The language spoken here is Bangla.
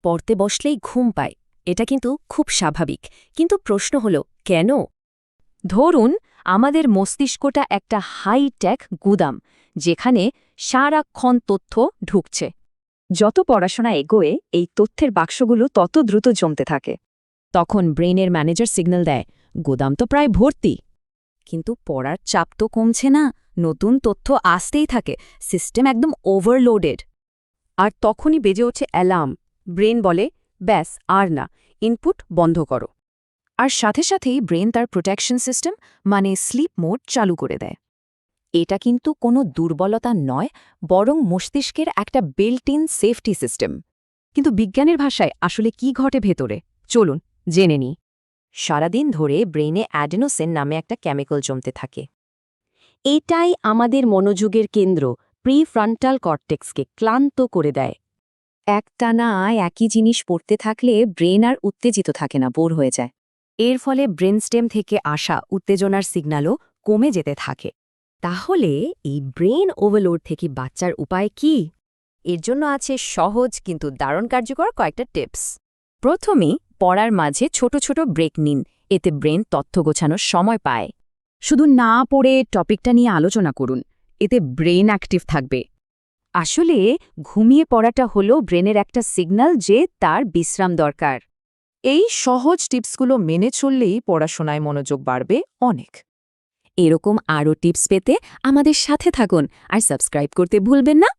পড়তে বসলেই ঘুম পায়। এটা কিন্তু খুব স্বাভাবিক, কিন্তু প্রশ্ন হল কেন? ধরুন আমাদের মস্তিষ্কটা একটা হাইটেক গুদাম, যেখানে সারাক্ষণ তথ্য ঢুকছে। যত পড়াশোনা এগোয় এই তথ্যের বাক্সগুলো তত দ্রুত জমতে থাকে। তখন ব্রেইনের ম্যানেজার সিগন্যাল দেয়, গুদাম তো প্রায় ভর্তি। কিন্তু পড়ার চাপ তো কমছে না, নতুন তথ্য আসতেই থাকে, সিস্টেম একদম ওভারলোডেড। আর তখনই বেজে ওঠে অ্যালার্ম। ব্রেন বলে, ব্যাস আর না, ইনপুট বন্ধ করো। আর সাথে সাথেই ব্রেন তার প্রোটেকশন সিস্টেম মানে স্লিপ মোড চালু করে দেয়। এটা কিন্তু কোনো দুর্বলতা নয়, বরং মস্তিষ্কের একটা বিল্ট ইন সেফটি সিস্টেম। কিন্তু বিজ্ঞানের ভাষায় আসলে কি ঘটে ভেতরে, চলুন জেনে নিই। সারাদিন ধরে ব্রেইনে অ্যাডেনোসিন নামে একটা কেমিক্যাল জমতে থাকে। এটাই আমাদের মনোযোগের কেন্দ্র, প্রিফ্রন্টাল কর্টেক্সকে ক্লান্ত করে দেয়। একটানা একই জিনিস পড়তে থাকলে ব্রেন আর উত্তেজিত থাকে না, বোর হয়ে যায়। এর ফলে ব্রেনস্টেম থেকে আসা উত্তেজনার সিগন্যালও কমে যেতে থাকে। তাহলে এই ব্রেন ওভারলোড থেকে বাঁচার উপায় কি? এর জন্য আছে সহজ কিন্তু দারুণ কার্যকর কয়েকটা টিপস। প্রথমেই পড়ার মাঝে ছোট ছোট ব্রেক নিন, এতে ব্রেন তথ্য গোছানোর সময় পায়। শুধু না পড়ে টপিকটা নিয়ে আলোচনা করুন, এতে ব্রেন অ্যাক্টিভ থাকবে। আসলে ঘুমিয়ে পড়াটা হলো ব্রেনের একটা সিগন্যাল যে তার বিশ্রাম দরকার। এই সহজ টিপসগুলো মেনে চললেই পড়াশোনায় মনোযোগ বাড়বে অনেক। এরকম আরও টিপস পেতে আমাদের সাথে থাকুন আর সাবস্ক্রাইব করতে ভুলবেন না।